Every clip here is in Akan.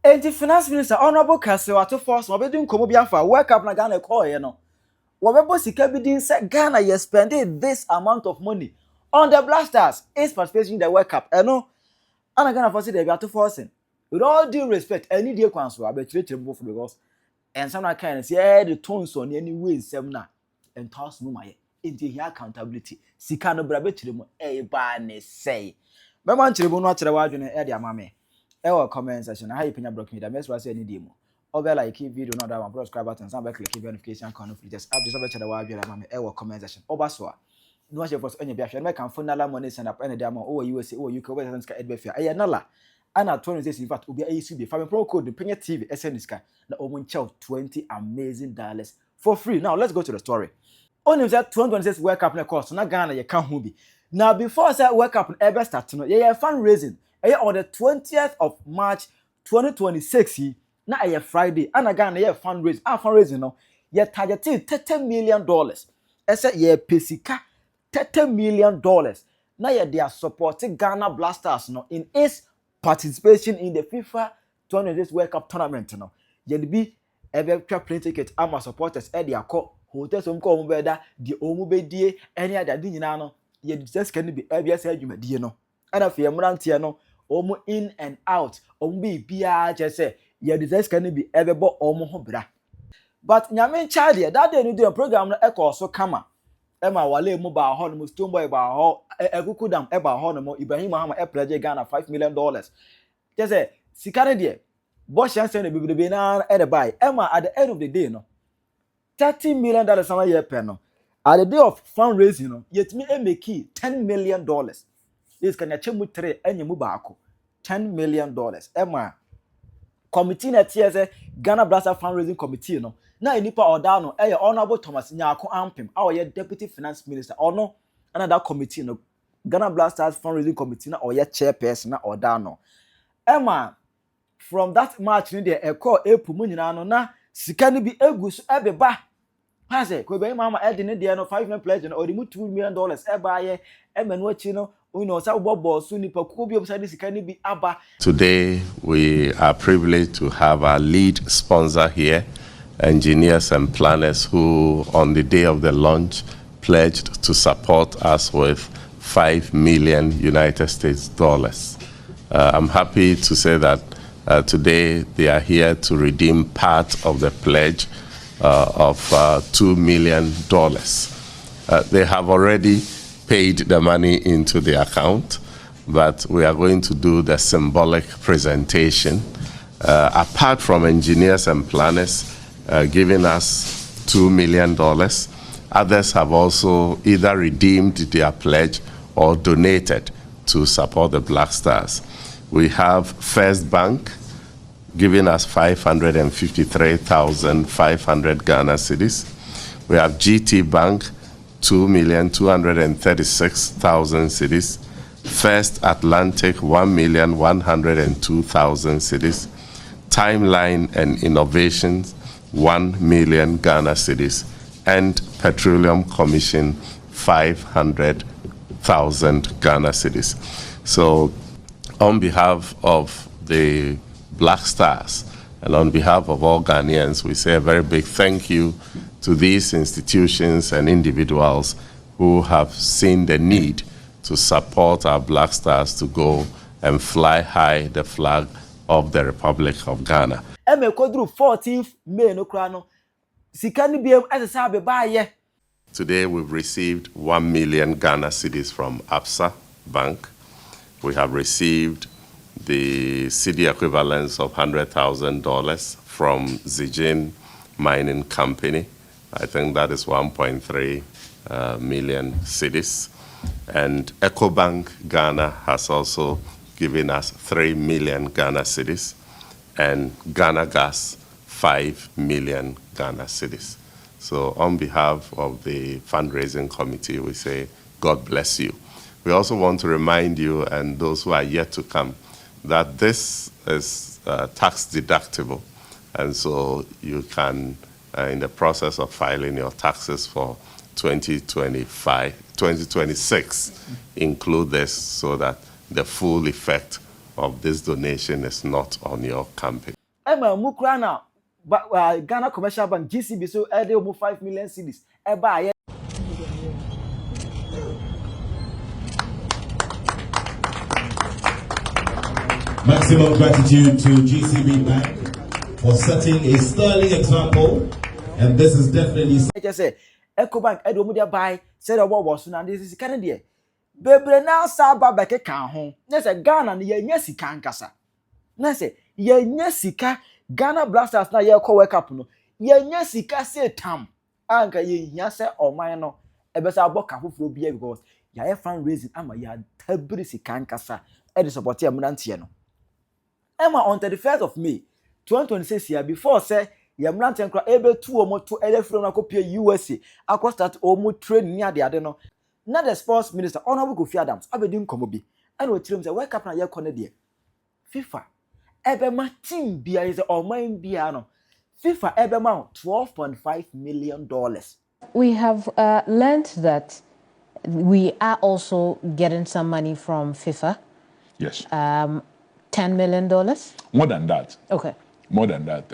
And the finance minister, Honorable Kaseo Ato Forson, obedin komo biafa, work up na Ghana call you know. Wabebo sika bidin said Ghana you spending this amount of money on the blasters is participation in the World Cup. And no, and Ghana for say they Ato Forson. With all due respect, any day council, I bet you both because and some kind of say the tones on any way seminar and toss no my into here accountability. Sika no brabe chiremo ba ne say. Mema chiremo no achire wadwene e dia mame. E comment section how you Penyah blocking that mess was any demo. Over like video not that one subscribe button some click notification can of just up this over chire wadwene mame e comment section. Oba so no share for any bia make can phone nala money send up any dem o USA o UK over send e be fia. E nala ana 20 says in fact obi ayi be family promo code Penyah TV SNSK na omunchel $20 amazing for free. Now let's go to the story. Only said 2026 World Cup na course na Ghana ye can who be. Now before say World Cup ever start no ye fundraising. On the 20th of March 2026 na a Friday and Ghana ye fundraising no ye targeting $30 million. Ese ye pesika $30 million. Na ye they are supporting Ghana Blasters no in its participation in the FIFA 2026 World Cup tournament no. Ye be ever plane ticket ama supporters e dia call hotels om ko beda di omu bedie any other di nyina no ye just can be ebia adwumadie no ana fe mrantie no omu in and out omu bi bia je say ye just can be ebebo omu ho bra but nyame child that day no do program no e ko so kama ema wale mu ba ho no stone boy ba ho ekuku dam e ba ho no Ibrahim Mahama e pledge Ghana $5 million je say sikare de boss chance na bibirebe na e de buy ema at the end of the day no $30 million some year per no. At the day of fundraising, no, yet me make $10 million. This can achieve 3 and you move back. $10 million. Emma committee na TSA Ghana Blaster Fundraising Committee no. Na inipa odano Honorable Thomas Nyako Ampim, our Deputy Finance Minister or no another committee no Ghana Blasters Fundraising Committee na or chairperson na odano. Emma from that March ni dey call April nyina no na sika ni bi egusu ebeba ha say ko be mama e de ne de no 5 million pledge no or $2 million eba ye emenu achi no uno sa bobo so nipa kuko bi obisa de sika ni bi aba. Today we are privileged to have our lead sponsor here, engineers and planners, who on the day of the launch pledged to support us with $5 million United States dollars. I'm happy to say that today they are here to redeem part of the pledge of $2 million. They have already paid the money into the account, but we are going to do the symbolic presentation. Apart from engineers and planners giving us $2 million, others have also either redeemed their pledge or donated to support the Black Stars. We have First Bank giving us 553,500 Ghana cedis. We have GT Bank, 2,236,000 cedis. First Atlantic, 1,102,000 cedis. Timeline and Innovations, 1 million Ghana cedis. And Petroleum Commission, 500,000 Ghana cedis. So on behalf of the Black Stars and on behalf of all Ghanaians, we say a very big thank you to these institutions and individuals who have seen the need to support our Black Stars to go and fly high the flag of the Republic of Ghana. Eme kodru 14th May no krano sikani biem asesa be baye. Today we've received 1 million Ghana cedis from Absa Bank. We have received the cedi equivalence of $100,000 from Zijin Mining Company. I think that is 1.3 million cedis. And EcoBank Ghana has also given us 3 million Ghana cedis, and Ghana Gas 5 million Ghana cedis. So on behalf of the fundraising committee, we say, God bless you. We also want to remind you and those who are yet to come that this is tax deductible. And so you can, in the process of filing your taxes for 2026, include this so that the full effect of this donation is not on your company. Emma Mukrana Ghana Commercial Bank GCB so ede omo 5 million cedis eba aye. Maximum gratitude to GCB Bank for setting a sterling example, and this is definitely. Just say EcoBank ede omo dia buy say the bobo so na this is kind there. Bebre na sa ba beke kan ho. Na say Ghana na ye nya sika nkasa. Na say ye nya sika Ghana Blasters na ye World Cup no. Ye nya sika say tam. Anka ye hia say oman no ebesa aboka foforo bia because ya fundraising ama ya tabiri sika nkasa e dey support ya mrantie no. Emma on 31st of May 2026 year before say ya mrantie nkra ebe tu omo to elefro na kopia USA akọ start omo training ya de no. Na the sports minister Honorable Kofi Adams abedi nkomo bi and we tell him say World Cup na ye kọ na de FIFA ebe ma team bia is oman bia no FIFA ebe ma $12.5 million. We have learned that we are also getting some money from FIFA. Yes. $10 million? More than that. Okay. More than that.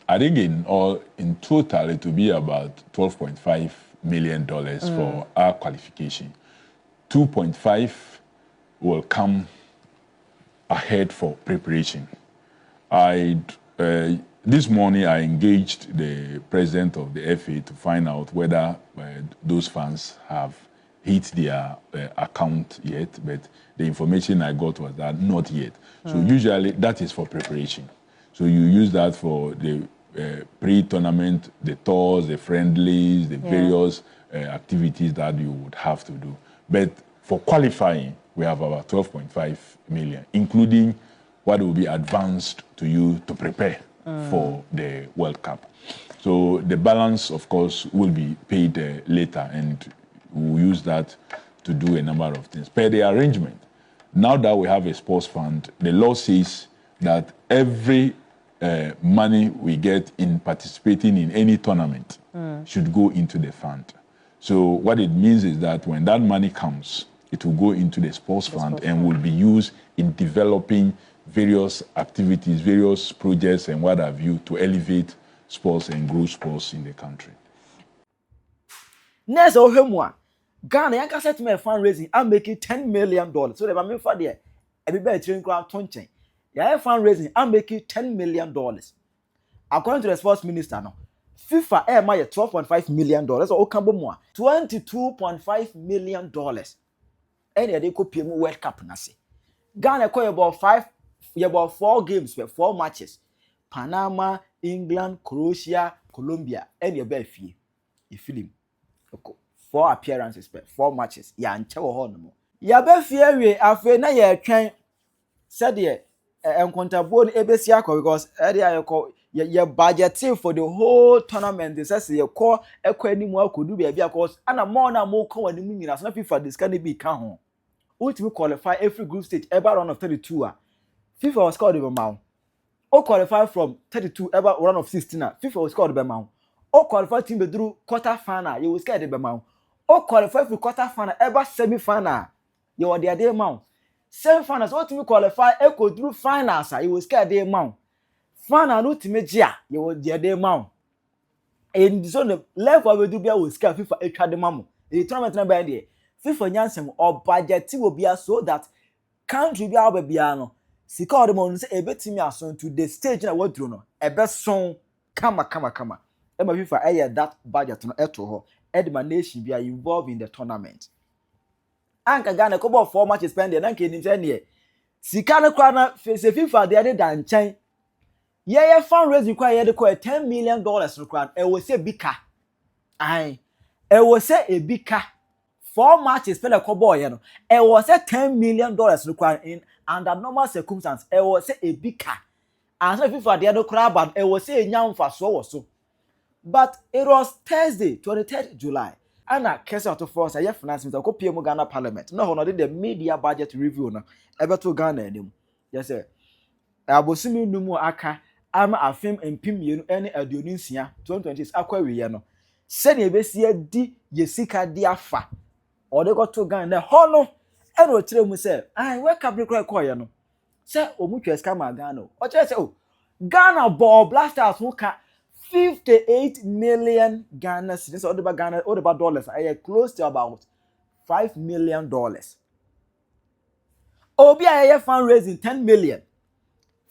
I think in total it will be about $12.5 million for our qualification. 2.5 will come ahead for preparation. This morning I engaged the president of the FA to find out whether those funds have hit their account yet, but the information I got was that not yet. So usually that is for preparation. So you use that for the pre-tournament, the tours, the friendlies, the various activities that you would have to do. But for qualifying, we have about 12.5 million, including what will be advanced to you to prepare for the World Cup. So the balance, of course, will be paid later, and we'll use that to do a number of things. Per the arrangement, now that we have a sports fund, the law says that every money we get in participating in any tournament should go into the fund. So what it means is that when that money comes, it will go into the sports fund and will be used in developing various activities, various projects and what have you to elevate sports and grow sports in the country. Next ohemwa Ghana yanka set me fundraising I'm making $10 million. So the me for there e be be train crowd tonchen. Ya fundraising I'm making $10 million. According to the sports minister no FIFA ma $12.5 million so okambo mo $22.5 million. Any they ko pie mu World Cup na se. Ghana call about 4 games, 4 matches. Panama, England, Croatia, Colombia. Any about fee. You feel him. 4 appearances, 4 matches. Ya nche wo ho no mo. Ya be fie we afi na ye twen said ye encontabo no ebesi akọ because area ye budgeting for the whole tournament. They say ye call ekọ akodu be bia because ana more na mo ko animu nyina so na FIFA this can be kan ho. Ultimate qualify every group stage ever round of 32 FIFA was scored over mount. O qualify from 32 ever round of 16 FIFA was scored over mount. O qualify team be through quarter final you will scared over mount. O qualify for quarter final ever semi final you were there mount. Semi finals ultimate qualify echo through finals you will scared there mount. Final ultimate jia you were there mount. And so the level we do be will scare FIFA etwa the mamu. The tournament na by there FIFA nyansem or budget will be so that country be able be no sika o de mo say ebetimi aso to the stage na wadru no ebeson kama e ma FIFA aye that budget no eto ho edma nation be involved in the tournament anka Ghana ko bo 4 matches spend na nka nim say ne sika no kwa na FIFA de dan chen ye fundraising kwa ye de ko $10 million no kwa e wo say bika ai e wo say e bika 4 matches spend a kobo ye no it was a $10 million required in under normal circumstances it was a big car and so FIFA the other crowd but it was a nyamfa so but it was Thursday 23rd July and Ato Forson John finance minister ko pie mu Ghana parliament no no the media budget review no ebe to Ghana anim yes sir abosumi numu aka ama afem empim yenu ene aduonu nsia 2026 akwa wiye no se ne ebesi adi yesika di afa or they got to Ghana na hono eno kire mu say ai we kabri kra koye no say omutwe ska ma Ghana o kire say oh Ghana ball blasters who can 58 million Ghana cedis or about Ghana or about dollars. I are close to about $5 million. Obi I fundraising 10 million.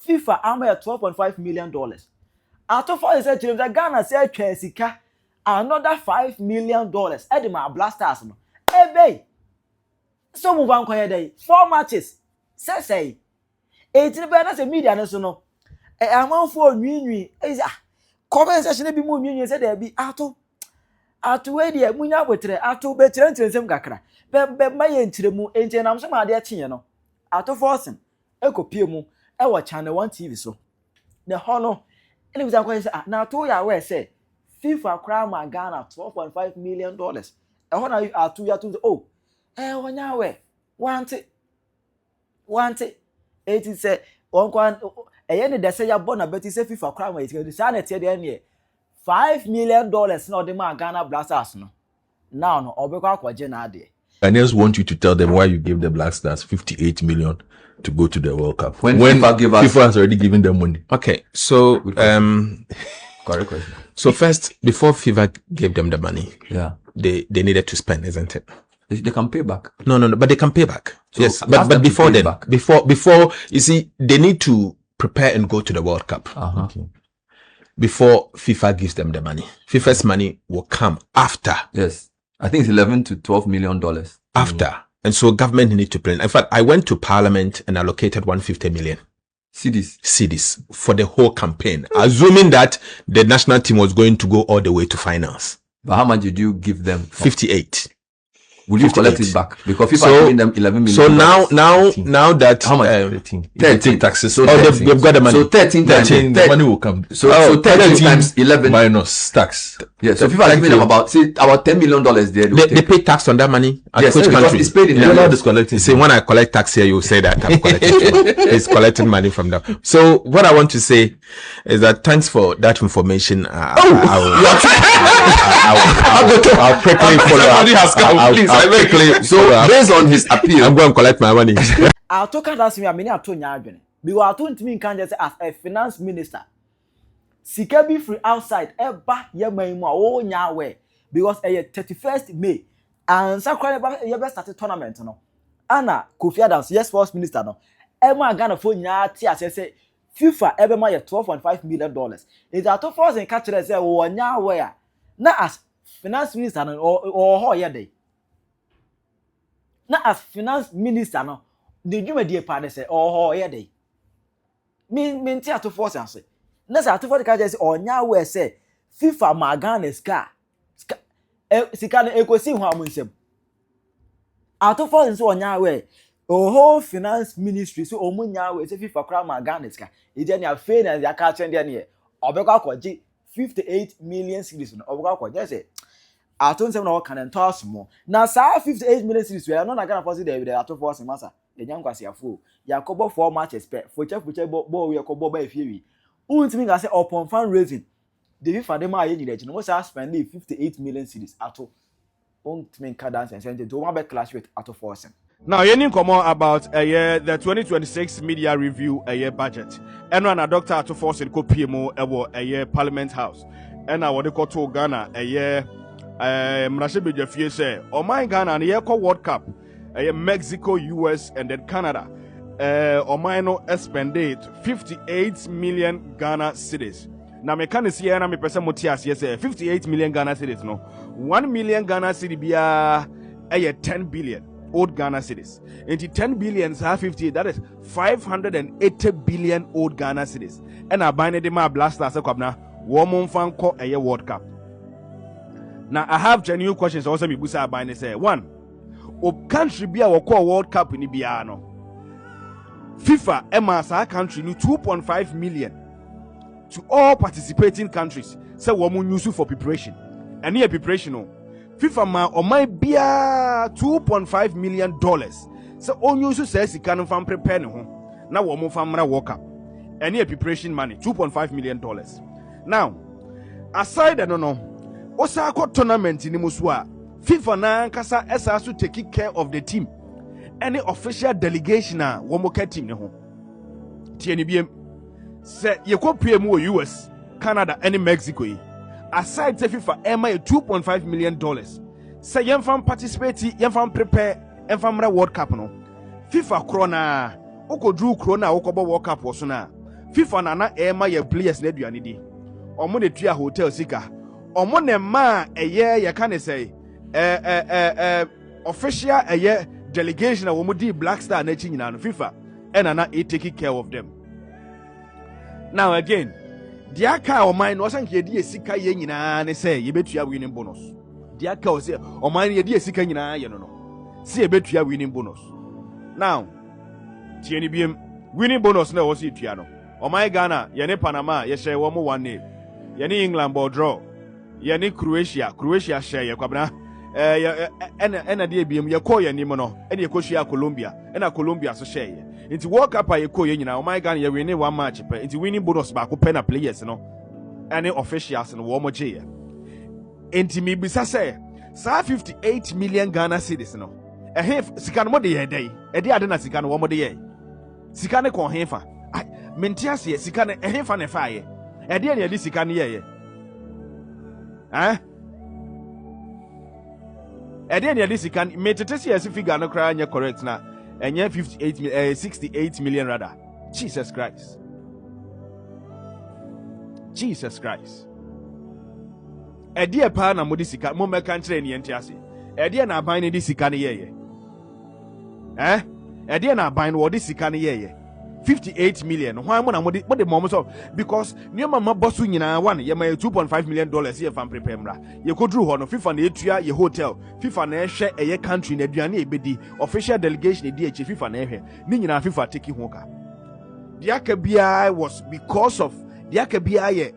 FIFA am at $12.5 million. Ato Forson said to them Ghana said Chelsea another $5 million. Edema blasters no. Ebe. So move on day. 4 matches. Say. 18 better say media no so no. Amount for nwi comment section bi mu nwi say there be ato we dey munya botre ato be tirensem kakra be maye ntiremu enje nam so ma de kyenye no Ato Forson ekopie mu e wo channel 1 TV so the hono ele bi say na ato ya we say FIFA kra ma Ghana $12.5 million e ho na ato ya to oh wonya we want it say one kwan eye de say ya bona beti say FIFA kra ma it say na tie de ne $5 million na the man Ghana blasters no now no obekwa akwaje na ade. Ghanaians want you to tell them why you gave the Black Stars 58 million to go to the World Cup when FIFA has already given them money. Okay, so correct question. So first, before FIFA gave them the money, Yeah, they needed to spend, isn't it? they can pay back. No, but they can pay back. So yes, ask but them to before pay then, back. before you see, they need to prepare and go to the World Cup. Okay. Before FIFA gives them the money. FIFA's money will come after. Yes, I think it's 11 to 12 million dollars After. And so government need to plan. In fact, I went to Parliament and allocated 150 million cedis for the whole campaign, assuming that the national team was going to go all the way to finals. But how much did you give them? 58. Will you 58. collect it back? Because FIFA are giving them 11 million. So now that how much? 13. 13 taxes. So they've got the money. So 13 times 13, the money will come. So 13 times 11 minus tax. Yeah, so FIFA are giving them about $10 million there. They pay tax on that money. At Yes, which because country? it's paid in You're dollars. not discollecting. See, when I collect tax here, you say that I'm collecting. It's collecting money from them. So what I want to say is that thanks for that information. I'll quickly follow up. Somebody has come, please. I'll quickly So based on his appeal, I'm going to collect my money. I'll talk about me. I mean, I'll tell you adwene. Because I told me can just as a finance minister. Sika be free outside. Eba ye maimu o nyawe because 31st May and sakwa ye be start tournament no. Ana Kofi Adams yes sports minister no. Ema Ghana for nya ti say FIFA ebe ma ye $12.5 million. Is Ato Forson catch say o nyawe a na as finance minister no or ho ye dey. Na as finance minister no the dwuma die pa de say or ho ye dey. Me ti Ato Forson say na sa Ato Forson ka say onya we say FIFA ma Ghana sika no ekosi hu amunsem Ato Forson say onya we whole finance ministry so omunya we say FIFA kra ma Ghana sika e dey na fe na ya ka chen dey na obekwa kwaji 58 million cedis no obekwa kwaji say Ato nsem na waka na ntos mo na sa 58 million cedis we no na Ghana Forson dey Ato Forson masa enyankwase afo yakobo 4 matches per fuche bo we yakobo ba efiewi untimi ga say upon fundraising the FIFA dem aye nyire chi no mo say spend 58 million cedis ato untimi ka dance and send to one be clash with Ato Forson. Now, you need come on about the 2026 media review budget. And when Dr. Ato Forson ko PMO a Parliament House. And what they call to Ghana Mrashe Bejafie say, "Oh my Ghana and year World Cup, Mexico, US, and then Canada. Omaino expended 58 million Ghana cedis. Now me can see na me person motias yes 58 million Ghana cedis no. 1 million Ghana cedi bia 10 billion old Ghana cedis. Into 10 billion have 58, that is 580 billion old Ghana cedis. And I bind the ma blasters kwabna woman fan ko World Cup. Now I have genuine questions also me busa bind say one. O country bia wo call World Cup ni bia no. FIFA MSA country no 2.5 million to all participating countries. Say woman use for preparation. And here preparation no. FIFA ma o my bia $2.5 million. So on use say sika no fam prepare ne ho. Na woman fam ra World Cup. And here preparation money $2.5 million. Now, aside no. Osako tournament ni muswa. FIFA na kasa esa to take care of the team. Any official delegation na womoka team ne ho. Tieni biem. Say you go pay more US, Canada, and Mexico. Aside the FIFA, Emma $2.5 million. Say you fan participate, you fan prepare, and fan World Cup no. FIFA krona, oko drew krona, oko World Cup was na. FIFA nana Emma ye players ne duanidi. Omo de tria hotel sika. Omo ne ma eye ya can say official eye delegation a womo di Black Star na chi nyina no FIFA and ana taking care of them. Now again, the aka o mine was anke di esika ye nyina ne say ye betua winning bonus. The aka o say o mine ye di esika nyina ye no. See ye betua winning bonus. Now, tieni biem winning bonus na wo si tua no. O mine Ghana ye ne Panama ye share wo mo 1-0. Ye ne England ball draw. Ye ne Croatia share ye kwabna. Ena de biem ye call ye nim no. E de ko share Colombia. Ena Colombia so share ye. Into World Cup ye ko ye nyina o my Ghana ye winning one match pe into winning bonus ba ko pena players no any officials no wo mo je ye enti mi bisa say sa 58 million Ghana cedis no sika no mo de ye dey e de ade na sika no wo mo de ye sika ne ko hefa mentias ye sika ne hefa ne fa ye e de ne de sika ne ye e de ne de sika metete ye figure no kra nya correct na and 68 million rather. Jesus Christ. Jesus Christ. A dear pana modisika, Moma country and Yantiasi. A dear na buying this sicani ye. A dear na buying what this sicani ye. 58 million. Why am I what the moment of? Because near Mama Bosu in one, you may $2.5 million here from Prepemra. You could drew on FIFA Natria, your hotel, FIFA Nash, a country in a Diani Bedi, official delegation in DH FIFA Nehe, Nina FIFA Tiki Hoka. The AKBI was because of the AKBI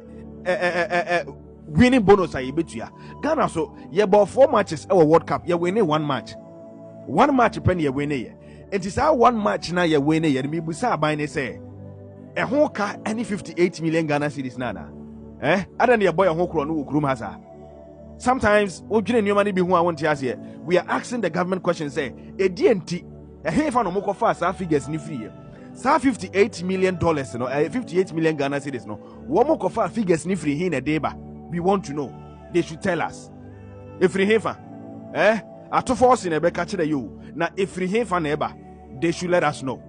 winning bonus. I bet you Ghana so you about 4 matches our World Cup, you're winning 1 match. 1 match penny you're winning. It is our 1 match now you're winning. And me busa buying say a hoka any 58 million Ghana cedis nana. I don't need a boy a hokro no room has. Sometimes new money be who I want to ask here. We are asking the government question say a DNT a half on moko fast our figures ni free. Sa $58 million no 58 million Ghana cedis no. One moko fast figures ni free in a day ba. We want to know. They should tell us. If free hefa Ato Forson ebe catch the you. Na if free hefa neba. They should let us know.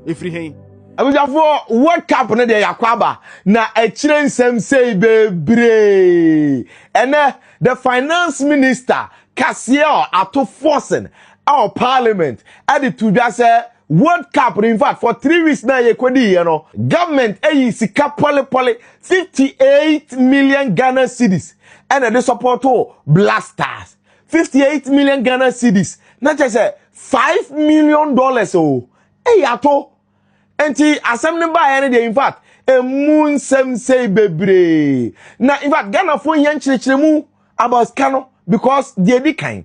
If we hear abujafo World Cup ne de yakwaba na echire nsem sei bebre ene the finance minister Casio Ato Forson our parliament added to just say World Cup in fact for 3 weeks now ye kwedi you know government sika poli 58 million Ghana cedis and they support blasters 58 million Ghana cedis not just say $5 million oh Ato enti assembly by any day in fact a moon sem say bebre na in fact Ghana for yan chirechiremu about Kano because they di kind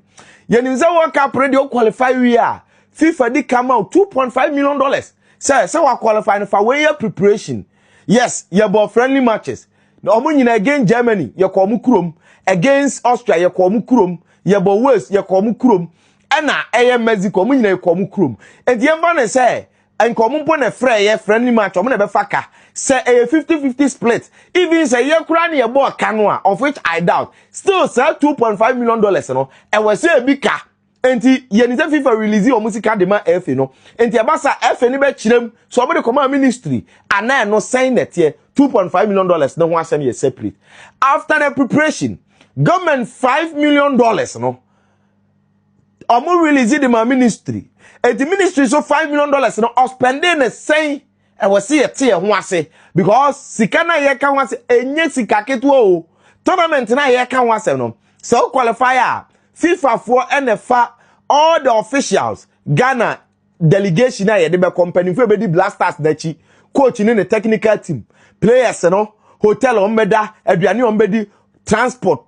yenim World Cup radio qualify we are FIFA di come out $2.5 million say we qualify for way preparation yes you about friendly matches no omo nyina against Germany you ko mu kurom against Austria you ko mu kurom you about Wales you ko mu kurom ana Mexico mu nyina ko mu kurom and yemba na say and come on a friendly match or never faka say a 50-50 split even say you kura na ball canoa of which I doubt still say $2.5 million no and we say a big car enti yenize FIFA release o musica de ma FA no enti abasa FA ni be chirem so obo de command ministry ana no sign that here $2.5 million no ho asem ye separate after the preparation government $5 million no omo release the ma ministry and the ministry so $5 million no spending the same and we see a tear ho ase because sika na ye kan ho ase enye sika keto o tournament na ye kan ho ase no so qualifier FIFA for NFA all the officials Ghana delegation na ye de be company for be di blasters dachi coach ni the technical team players no hotel ombeda aduane ombedi transport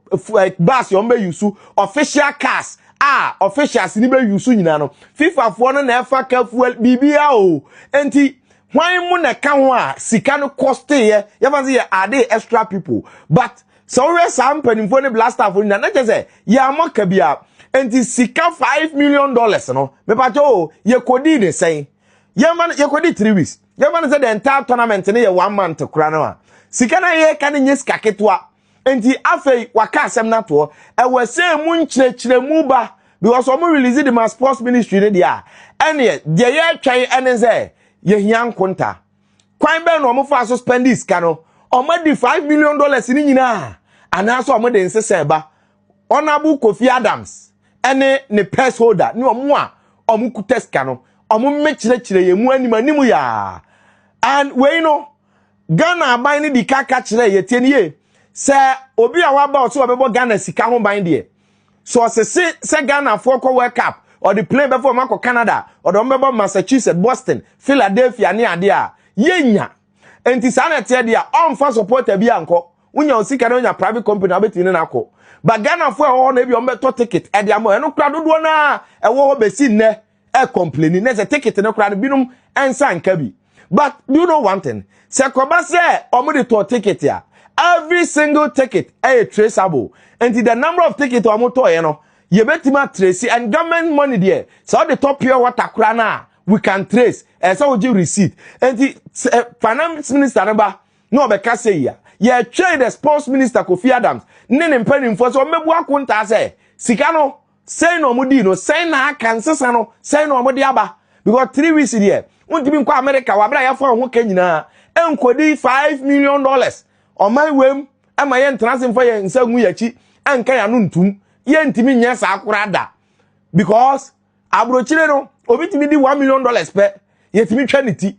bus ombe yusu official cars officials ni be yusu nyina no FIFA for no na efa ka fuel bibia o enti hwan mu na ka ho a sika no cost ye fancy ade extra people but so we some penifo ne blaster for na je say ya amaka bia enti sika $5 million no me pa cho ye kodi ne sen ye man ye kodi 3 weeks German said the entire tournament in 1 month to Kranoa. Sikana ye can in yes kaketwa. And the afe waka sem na to. I was saying moon chile muba because I'm releasing the sports ministry there. And yet, the year try and say, ye young kunta. Quite ben no more suspend this cano. Or maybe $5 million in ina. And also I'm the seba. Honorable Kofi Adams. Ene ne press holder. No more. Omuku test cano. Omu make chile ye mu anima nimu ya. And we know Ghana buying the car catch ye 10 years. Say obi a waba so obebo Ghana sika ho ban de. So say Ghana for World Cup or the plane before Marco Canada or the member Massachusetts, Boston, Philadelphia ni ade a yenya. Enti sana tie dia on fa support bi anko. Unya osika na unya private company abetini na akọ. But Ghana for ho na bi on beto ticket e dia mo eno kra dodo na e wo besi nne e complain na say ticket no kra binum ensa nka bi. But you know one thing, se koba say omo to ticket ya. Every single ticket is traceable. And the number of tickets omo to ye no, you betima trace and government money there. So the top pure water krana we can trace. And so we receipt. And the finance minister number no be ka say ya. Ye trade the sports minister Kofi Adams. Nene mpeni for so mebu akunta say sika no say no mo di no say na kan sesa no say no mo di aba because 3 weeks there. Untimi nkwa America wabra ya fo ho kanyina enkodi $5 million on my way ama ye ntransem for ye nsagu yachi anka ya no ntum ye ntimi nya sa akurada because abrochire no obi timi di $1 million pe ye timi twaniti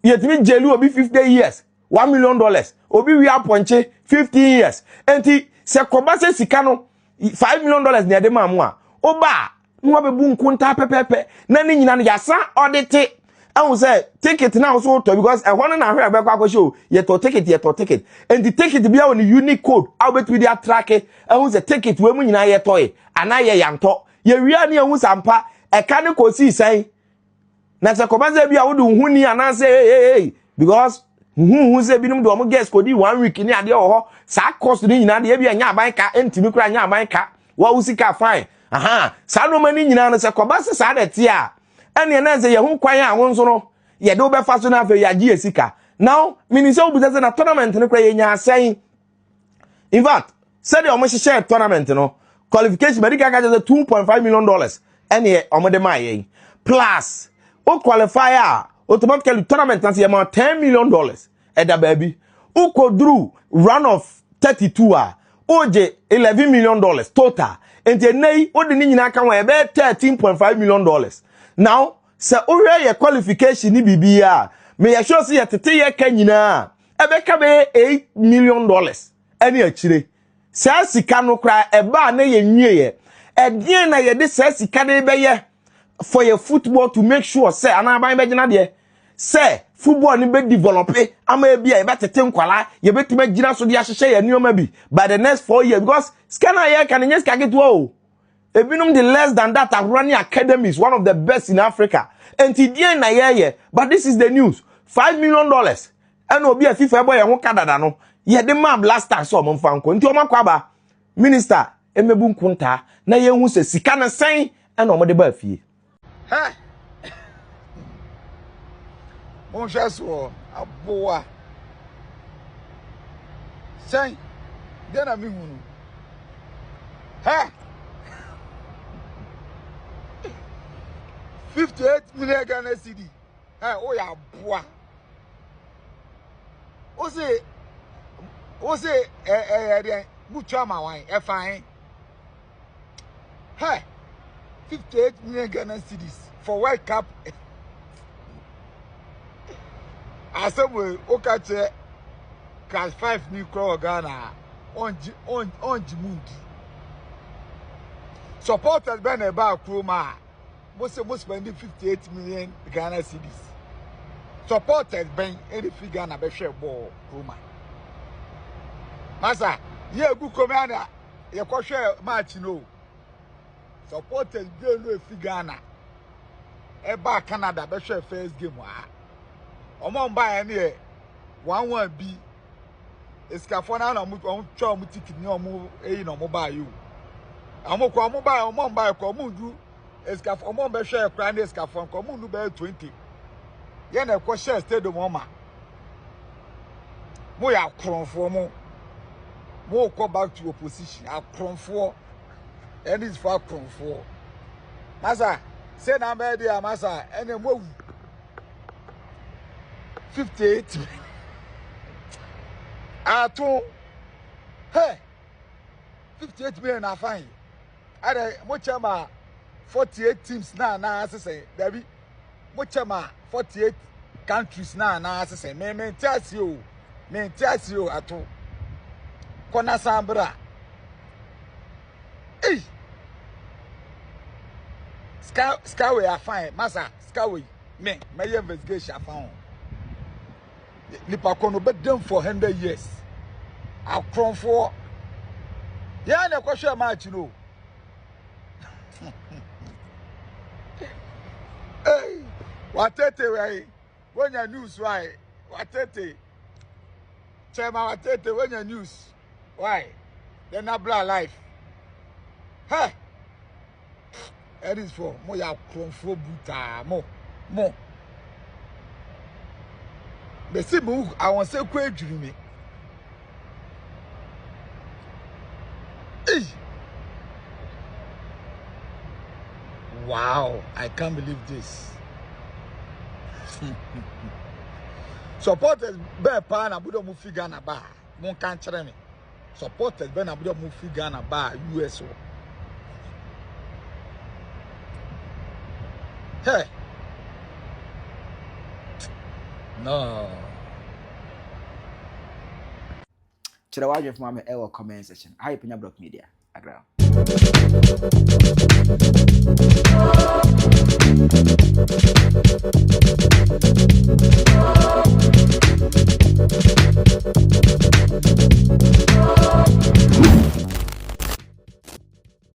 ye timi jelu obi 50 years $1 million obi wi aponche 15 years enti se koba se sika no $5 million ne ade mamu a oba nwa bebu nkunta pepepe na ni nyina no yasa audit. I will say ticket now so to because I want to hear about show ye to ticket and the ticket be on the unique code I bet with their track I will say ticket we mu nyina ye toy ana ye yanto ye wia ne hu sampa e ka ne ko si sai na se komanze bia wo du hu ni ana say hey because hu say binum do mo guest ko di 1 week ni ade ho sa cost ni nyina de bia nya aban ka entimi kura nya aban ka wa usika fine aha sa no mani nyina no se komanze sa de tie a ene na say ye hu kwan a won so no ye do be fa so na fe ya gi esika now minister obi say na tournament ne kra ye nya asen in fact said the omo share tournament no qualification medical ga $2.5 million ene omo de ma ye plus o qualifier automatically tournament na say ma $10 million e da baby o ko drew run of 32 a oje $11 million total ente nei o de ni nyina kan wa e be $13.5 million. Now, se ore ye qualification ni bibia, me ye sure say ye tete ye ka nyina, ebeka be $8 million. Eni achire. Se sika no kra eba na ye nwie ye. Edien na ye de se sika de be ye for your football to make sure say anaban be gina de. Se football ni be develop ama e bia e be tete nkwala, ye betime gina so de ahye ye nioma bi by the next 4 years because scanner ye kan nye ska get wo. Ebinum the less than that are running academies, one of the best in Africa. And today na ye, but this is the news. $5 million. And obi a FIFA boy won Canada no. Ye de man blàst so mo fanko. Nti o makwaba. Minister emebu nkunta na ye hu se sika na sen and o mo de ba fie. Ha. Mon chaso aboa. Sen. De na mi hunu. Ha. 58 million Ghana cedi. Oh ya boa. O say mutua ma wan e fine. Hey. 58 million Ghana cedis for World Cup. Asem o ka che cash 5 ni crore Ghana on Jimundi. Supporters ben e ba kroma. Most spending 58 million Ghana cedis. Supporters ben any figure na be share ball kroma. Masa, ye gu komanda ye ko share match no. Supporters be no figure na. E ba Canada be share first game a. Omo mba ne 1-1 B. Escafo na na mu twa mu ticket ni omo eyi na omo ba yo. Omo ko omo ba ko omo du escafo omo be share kra na escafo ko omo du be 20. Yen na ko share stadium ma. Mo ya kronfo mo. Mo go back to opposition. Akronfo. And it's for kronfo. Masa, say na me dia masa, ene mo 58. Ato. Hey. 58 million na fine. Ade mo chama 48 teams na say David. Mo chama 48 countries na say me tiasi o ato. Kona sambra. Hey. Skyway are fine. Masa, Skyway. Me investigation found. Nipa kono be dem for 100 years. I cron for. Yeah, na question match you know. Hey, watete why? When your news why? Watete. Chema watete when your news. Why? They not blah life. Hey. It is for mo ya kronfo buta mo. But see mo I want say kwa adwiri me. Wow, I can't believe this. Supporters be pa na budo mu fi Ghana ba. Mo kan kire me. Supporters be na budo mu fi Ghana ba US. Hey. No. Chira waje from my ever comment section. Hi Penyah Block Media. Agra.